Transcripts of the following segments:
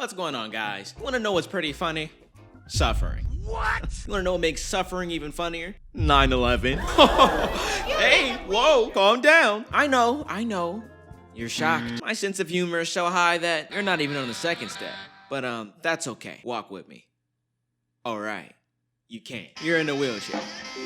What's going on, guys? You wanna know what's pretty funny? Suffering. What? You wanna know what makes suffering even funnier? 9/11. Hey, whoa, calm down. I know. You're shocked. My sense of humor is so high that you're not even on the second step. But that's okay. Walk with me. All right. You can't. You're in a wheelchair.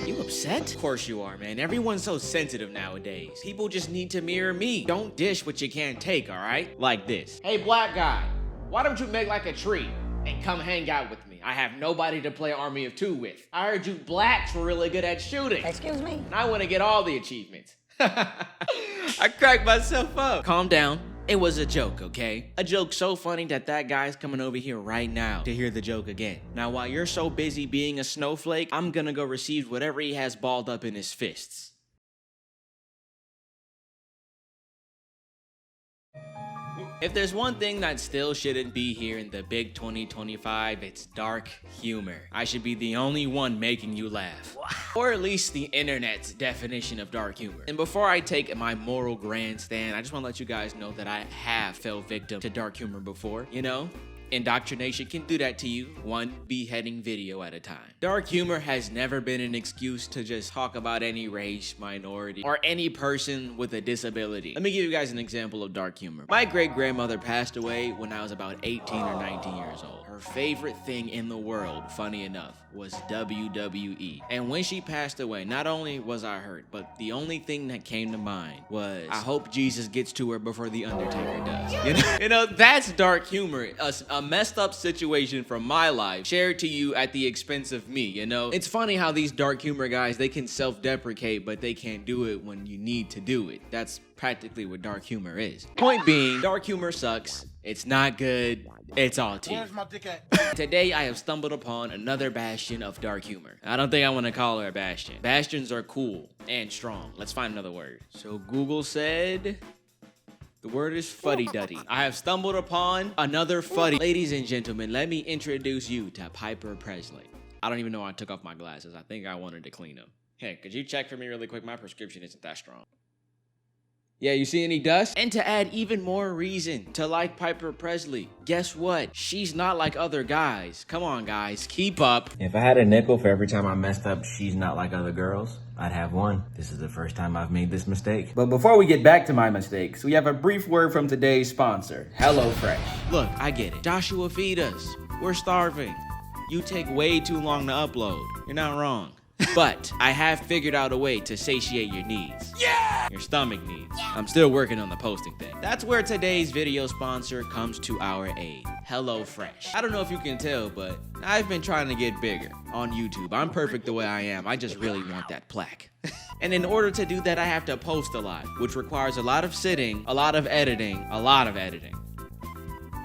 You upset? Of course you are, man. Everyone's so sensitive nowadays. People just need to mirror me. Don't dish what you can't take, all right? Like this. Hey, black guy, why don't you make like a tree and come hang out with me? I have nobody to play Army of Two with. I heard you blacks were really good at shooting. Excuse me? And I want to get all the achievements. I cracked myself up. Calm down. It was a joke, okay? A joke so funny that guy's coming over here right now to hear the joke again. Now, while you're so busy being a snowflake, I'm gonna go receive whatever he has balled up in his fists. If there's one thing that still shouldn't be here in the big 2025, it's dark humor. I should be the only one making you laugh. Or at least the internet's definition of dark humor. And before I take my moral grandstand, I just want to let you guys know that I have fell victim to dark humor before, you know? Indoctrination can do that to you, one beheading video at a time. Dark humor has never been an excuse to just talk about any race, minority, or any person with a disability. Let me give you guys an example of dark humor. My great-grandmother passed away when I was about 18 or 19 years old. Her favorite thing in the world, funny enough, was WWE. And when she passed away, not only was I hurt, but the only thing that came to mind was, I hope Jesus gets to her before the Undertaker does. You know, that's dark humor. A messed up situation from my life shared to you at the expense of me, you know? It's funny how these dark humor guys, they can self-deprecate, but they can't do it when you need to do it. That's practically what dark humor is. Point being, dark humor sucks. It's not good. It's all tea. Where's my dick at? Today, I have stumbled upon another bastion of dark humor. I don't think I want to call her a bastion. Bastions are cool and strong. Let's find another word. So Google said... the word is fuddy-duddy. I have stumbled upon another fuddy. Ladies and gentlemen, let me introduce you to Piper Presley. I don't even know why I took off my glasses. I think I wanted to clean them. Hey, could you check for me really quick? My prescription isn't that strong. Yeah, you see any dust? And to add even more reason to like Piper Presley, guess what? She's not like other guys. Come on, guys, keep up. If I had a nickel for every time I messed up she's not like other girls, I'd have one. This is the first time I've made this mistake. But before we get back to my mistakes, we have a brief word from today's sponsor, HelloFresh. Look, I get it. Joshua, feed us. We're starving. You take way too long to upload. You're not wrong. But I have figured out a way to satiate your needs. Yeah! Your stomach needs. I'm still working on the posting thing. That's where today's video sponsor comes to our aid. HelloFresh. I don't know if you can tell, but I've been trying to get bigger on YouTube. I'm perfect the way I am. I just really want that plaque. And in order to do that, I have to post a lot, which requires a lot of sitting, a lot of editing,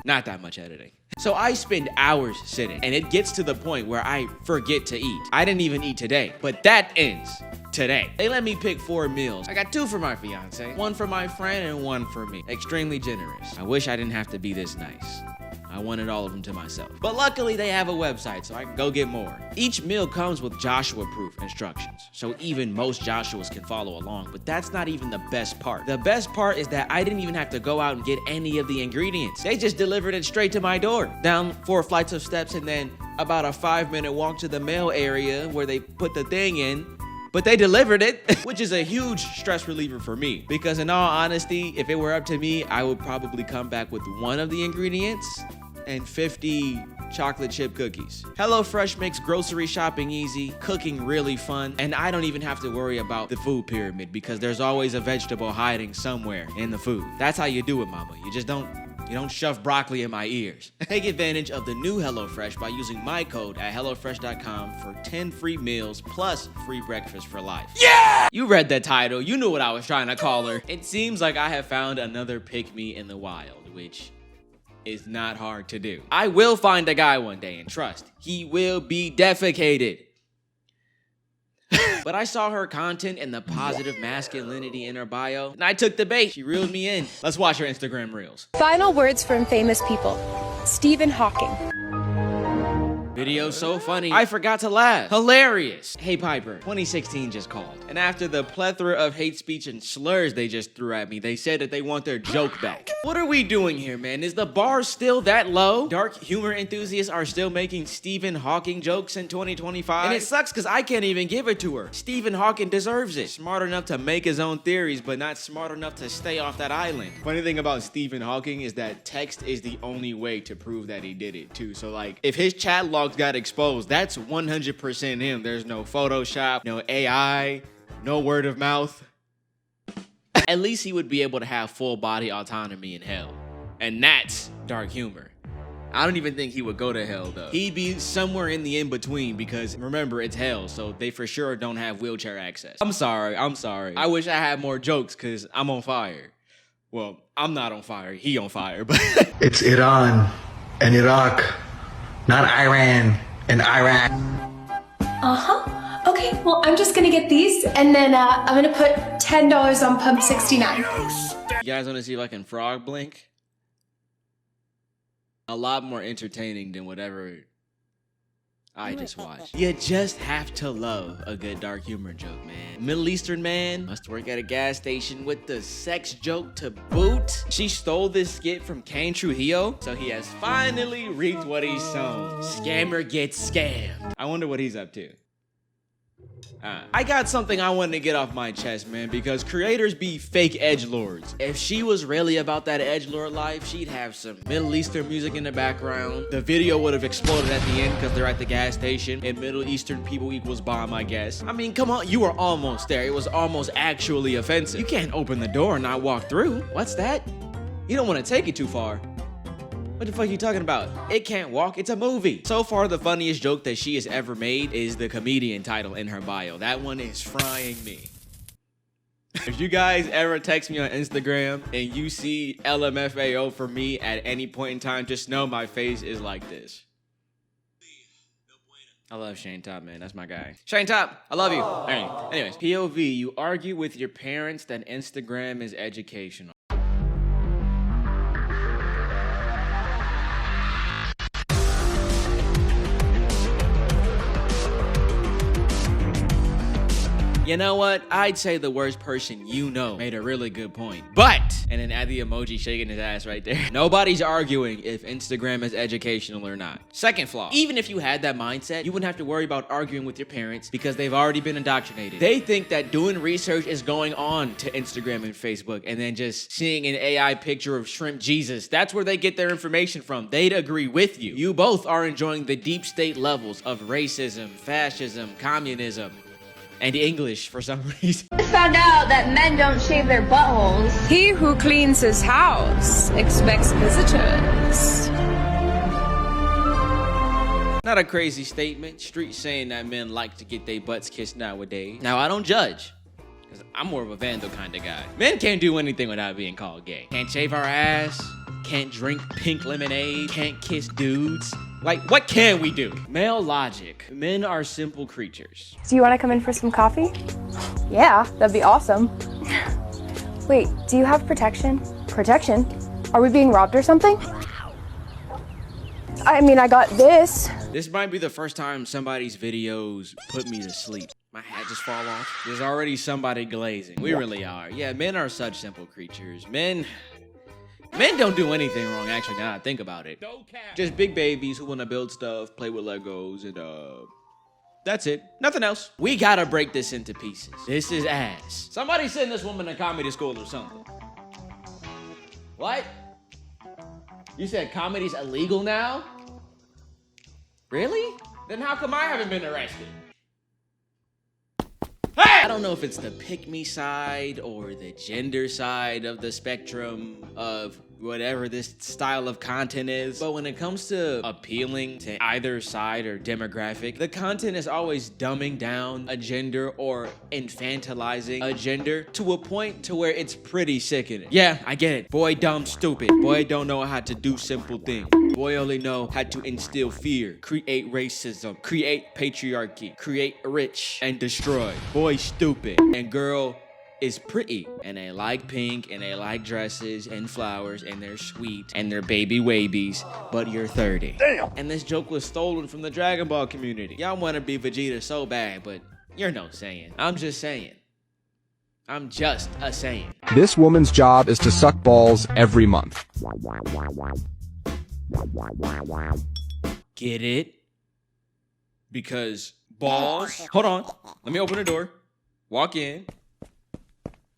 Not that much editing. So I spend hours sitting, and it gets to the point where I forget to eat. I didn't even eat today, but that ends today. They let me pick 4 meals. I got 2 for my fiance, 1 for my friend, and 1 for me. Extremely generous. I wish I didn't have to be this nice. I wanted all of them to myself. But luckily they have a website, so I can go get more. Each meal comes with Joshua-proof instructions, so even most Joshuas can follow along, but that's not even the best part. The best part is that I didn't even have to go out and get any of the ingredients. They just delivered it straight to my door. Down 4 flights of steps and then about a 5-minute walk to the mail area where they put the thing in. But they delivered it, which is a huge stress reliever for me. Because in all honesty, if it were up to me, I would probably come back with 1 of the ingredients and 50 chocolate chip cookies. HelloFresh makes grocery shopping easy, cooking really fun, and I don't even have to worry about the food pyramid because there's always a vegetable hiding somewhere in the food. That's how you do it, mama. You don't shove broccoli in my ears. Take advantage of the new HelloFresh by using my code at HelloFresh.com for 10 free meals plus free breakfast for life. Yeah! You read the title. You knew what I was trying to call her. It seems like I have found another pick-me in the wild, which is not hard to do. I will find a guy one day, and trust, he will be defecated. But I saw her content and the positive masculinity in her bio, and I took the bait. She reeled me in. Let's watch her Instagram reels. Final words from famous people. Stephen Hawking. Video so funny, I forgot to laugh. Hilarious. Hey Piper, 2016 just called. And after the plethora of hate speech and slurs they just threw at me, they said that they want their joke back. What are we doing here, man? Is the bar still that low? Dark humor enthusiasts are still making Stephen Hawking jokes in 2025? And it sucks because I can't even give it to her. Stephen Hawking deserves it. Smart enough to make his own theories, but not smart enough to stay off that island. Funny thing about Stephen Hawking is that text is the only way to prove that he did it too. So like, if his chat logs got exposed, that's 100% him. There's no Photoshop, no AI, no word of mouth. At least he would be able to have full body autonomy in hell. And that's dark humor. I don't even think he would go to hell though. He'd be somewhere in the in-between because remember, it's hell, so they for sure don't have wheelchair access. I'm sorry. I wish I had more jokes because I'm on fire. Well, I'm not on fire. He on fire, but It's Iran and Iraq, not Iran and Iraq. Okay, well, I'm just gonna get these, and then I'm gonna put $10 on pump 69. you guys want to see if I can frog blink? A lot more entertaining than whatever I just watched. You just have to love a good dark humor joke, man. Middle Eastern man must work at a gas station with the sex joke to boot. She stole this skit from Kane Trujillo, so he has finally reaped what he's sown. Scammer gets scammed. I wonder what he's up to. I got something I wanted to get off my chest, man, because creators be fake edgelords. If she was really about that edgelord life, she'd have some Middle Eastern music in the background. The video would have exploded at the end because they're at the gas station and Middle Eastern people equals bomb, I guess. I mean, come on, you were almost there. It was almost actually offensive. You can't open the door and not walk through. What's that? You don't want to take it too far. What the fuck are you talking about? It can't walk, it's a movie. So far, the funniest joke that she has ever made is the comedian title in her bio. That one is frying me. If you guys ever text me on Instagram and you see LMFAO for me at any point in time, just know my face is like this. I love Shane Top, man. That's my guy. Shane Top, I love you. Anyways, POV, you argue with your parents that Instagram is educational. You know what? I'd say the worst person you know made a really good point. But, and then add the emoji shaking his ass right there. Nobody's arguing if Instagram is educational or not. Second flaw. Even if you had that mindset, you wouldn't have to worry about arguing with your parents because they've already been indoctrinated. They think that doing research is going on to Instagram and Facebook and then just seeing an AI picture of Shrimp Jesus. That's where they get their information from. They'd agree with you. You both are enjoying the deep state levels of racism, fascism, communism, and English for some reason. I found out that men don't shave their buttholes. He who cleans his house expects visitors. Not a crazy statement. Street saying that men like to get their butts kissed nowadays. Now, I don't judge, because I'm more of a vandal kind of guy. Men can't do anything without being called gay. Can't shave our ass, can't drink pink lemonade, can't kiss dudes. Like, what can we do? Male logic. Men are simple creatures. Do you want to come in for some coffee? Yeah, that'd be awesome. Wait, do you have protection? Protection? Are we being robbed or something? I mean, I got this. This might be the first time somebody's videos put me to sleep. My hat just fall off. There's already somebody glazing. We really are. Yeah, men are such simple creatures. Men don't do anything wrong, actually, now that I think about it. Just big babies who want to build stuff, play with Legos, and that's it. Nothing else. We gotta break this into pieces. This is ass. Somebody send this woman to comedy school or something. What? You said comedy's illegal now? Really? Then how come I haven't been arrested? Hey! I don't know if it's the pick-me side or the gender side of the spectrum of whatever this style of content is, but when it comes to appealing to either side or demographic, the content is always dumbing down a gender or infantilizing a gender to a point to where it's pretty sickening. Yeah, I get it. Boy dumb stupid. Boy don't know how to do simple things. Boy only know how to instill fear, create racism, create patriarchy, create rich and destroy. Boy stupid. And girl is pretty, and they like pink, and they like dresses and flowers, and they're sweet, and they're baby wabies, but you're 30. Damn. And this joke was stolen from the Dragon Ball community. Y'all want to be Vegeta so bad, but you're no Saiyan. I'm just saying. I'm just a Saiyan. This woman's job is to suck balls every month. Get it? Because balls. Hold on. Let me open the door. Walk in.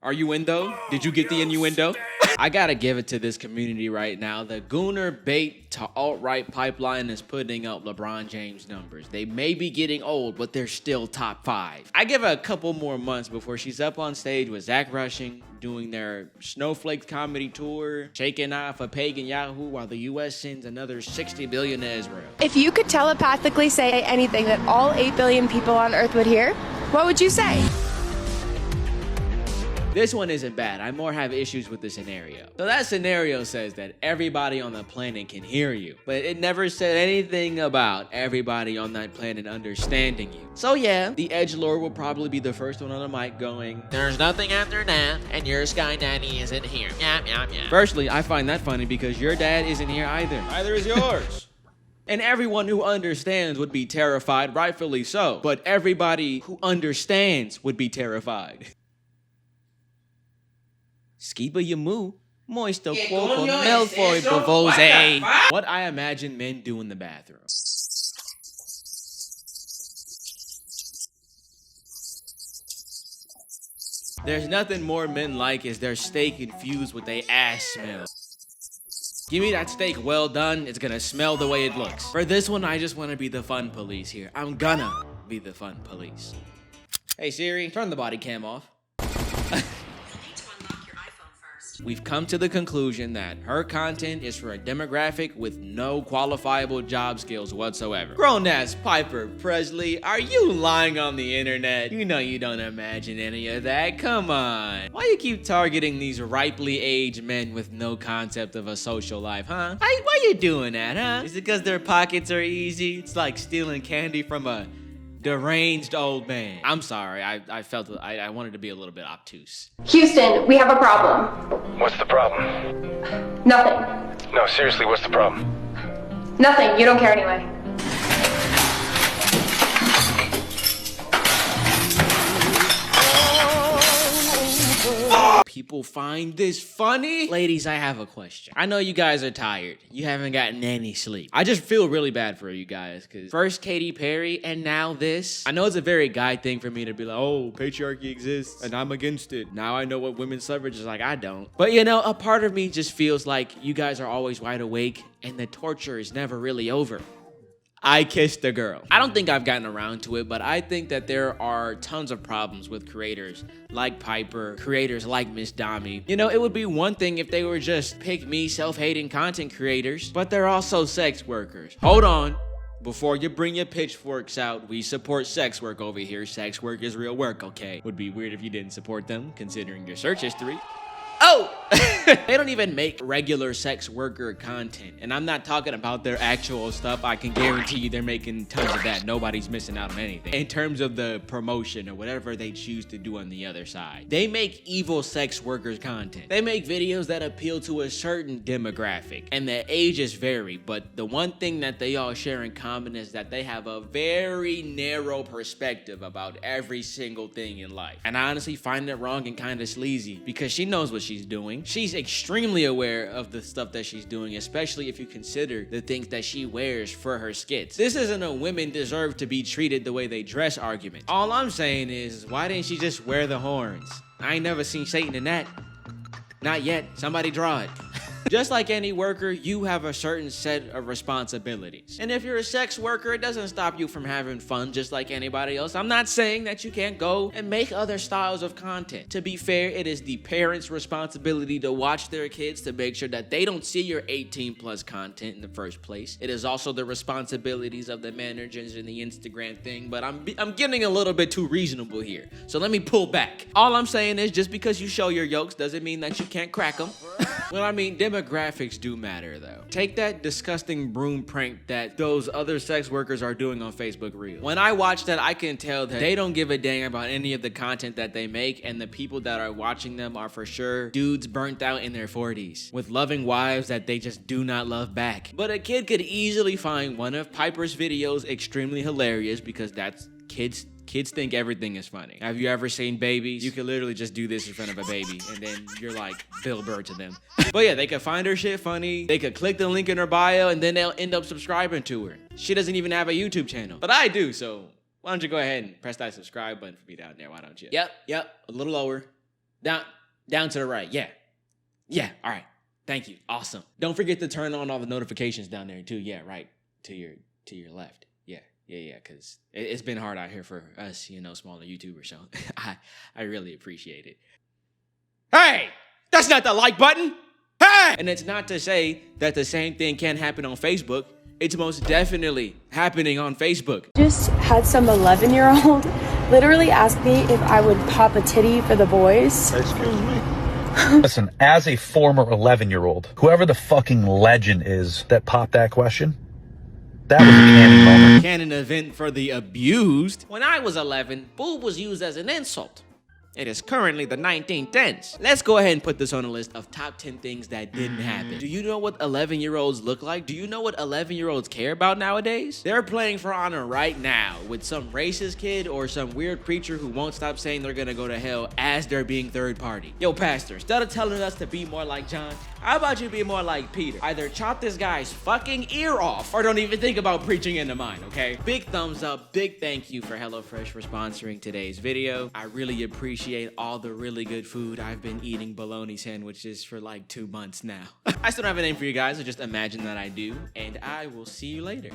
Are you in though? Did you get the innuendo? I gotta give it to this community right now. The Gooner bait to alt-right pipeline is putting up LeBron James numbers. They may be getting old, but they're still top 5. I give her a couple more months before she's up on stage with Zach Rushing, doing their Snowflake comedy tour, shaking off a pagan Yahoo while the U.S. sends another $60 billion to Israel. If you could telepathically say anything that all 8 billion people on Earth would hear, what would you say? This one isn't bad. I more have issues with the scenario. So that scenario says that everybody on the planet can hear you, but it never said anything about everybody on that planet understanding you. So yeah, the edgelord will probably be the first one on the mic going, "There's nothing after that, and your sky daddy isn't here." Yap, yap, yap. Firstly, I find that funny because your dad isn't here either. Neither is yours. And everyone who understands would be terrified, rightfully so. But everybody who understands would be terrified. Skiba Yamu, moisto poco Malfoy Bavose. What I imagine men do in the bathroom. There's nothing more men like is their steak infused with a ass smell. Give me that steak well done, it's gonna smell the way it looks. For this one, I just wanna be the fun police here. I'm gonna be the fun police. Hey Siri, turn the body cam off. We've come to the conclusion that her content is for a demographic with no qualifiable job skills whatsoever. Grown-ass Piper Presley, are you lying on the internet? You know you don't imagine any of that. Come on. Why you keep targeting these ripely aged men with no concept of a social life, huh? Why you doing that, huh? Is it because their pockets are easy? It's like stealing candy from a deranged old man. I'm sorry, I felt I wanted to be a little bit obtuse. Houston, we have a problem. What's the problem? Nothing. No, seriously, what's the problem? Nothing. You don't care anyway. People find this funny? Ladies, I have a question. I know you guys are tired. You haven't gotten any sleep. I just feel really bad for you guys because first Katy Perry and now this. I know it's a very guy thing for me to be like, oh, patriarchy exists and I'm against it. Now I know what women's suffrage is like. I don't. But you know, a part of me just feels like you guys are always wide awake and the torture is never really over. I kissed a girl. I don't think I've gotten around to it, but I think that there are tons of problems with creators like Piper, creators like Miss Dami. You know, it would be one thing if they were just pick-me, self-hating content creators, but they're also sex workers. Hold on. Before you bring your pitchforks out, we support sex work over here. Sex work is real work, okay? Would be weird if you didn't support them, considering your search history. Oh! They don't even make regular sex worker content. And I'm not talking about their actual stuff. I can guarantee you they're making tons of that. Nobody's missing out on anything. In terms of the promotion or whatever they choose to do on the other side. They make evil sex workers content. They make videos that appeal to a certain demographic. And the ages vary. But the one thing that they all share in common is that they have a very narrow perspective about every single thing in life. And I honestly find it wrong and kind of sleazy because she knows what she's doing. She's extremely aware of the stuff that she's doing, especially if you consider the things that she wears for her skits. This isn't a women deserve to be treated the way they dress argument. All I'm saying is, why didn't she just wear the horns? I ain't never seen Satan in that. Not yet. Somebody draw it. Just like any worker, you have a certain set of responsibilities. And if you're a sex worker, it doesn't stop you from having fun just like anybody else. I'm not saying that you can't go and make other styles of content. To be fair, it is the parents' responsibility to watch their kids to make sure that they don't see your 18+ content in the first place. It is also the responsibilities of the managers in the Instagram thing, but I'm getting a little bit too reasonable here. So let me pull back. All I'm saying is just because you show your yolks doesn't mean that you can't crack them. Well, I mean, demographics do matter though. Take that disgusting broom prank that those other sex workers are doing on Facebook Reels. When I watch that, I can tell that they don't give a dang about any of the content that they make, and the people that are watching them are for sure dudes burnt out in their 40s with loving wives that they just do not love back. But a kid could easily find one of Piper's videos extremely hilarious because that's kids think everything is funny. Have you ever seen babies? You could literally just do this in front of a baby and then you're like Bill Burr to them. But yeah, they could find her shit funny. They could click the link in her bio and then they'll end up subscribing to her. She doesn't even have a YouTube channel, but I do. So why don't you go ahead and press that subscribe button for me down there? Why don't you? Yep. A little lower. Down to the right. Yeah. All right. Thank you. Awesome. Don't forget to turn on all the notifications down there too. Yeah, right. To your left. Yeah, because it's been hard out here for us, smaller YouTubers, so I really appreciate it. Hey, that's not the like button. Hey! And it's not to say that the same thing can't happen on Facebook. It's most definitely happening on Facebook. Just had some 11-year-old literally ask me if I would pop a titty for the boys. Excuse me. Listen, as a former 11-year-old, whoever the fucking legend is that popped that question, that was a canon moment. Canon event for the abused. When I was 11, boob was used as an insult. It is currently the 1910s. Let's go ahead and put this on a list of top 10 things that didn't happen. Do you know what 11-year-olds look like? Do you know what 11-year-olds care about nowadays? They're playing for honor right now with some racist kid or some weird preacher who won't stop saying they're gonna go to hell as they're being third party. Yo, pastor, instead of telling us to be more like John, how about you be more like Peter? Either chop this guy's fucking ear off or don't even think about preaching into mine, okay? Big thumbs up, big thank you for HelloFresh for sponsoring today's video. I really appreciate all the really good food. I've been eating bologna sandwiches for like 2 months now. I still don't have a name for you guys, so just imagine that I do, and I will see you later.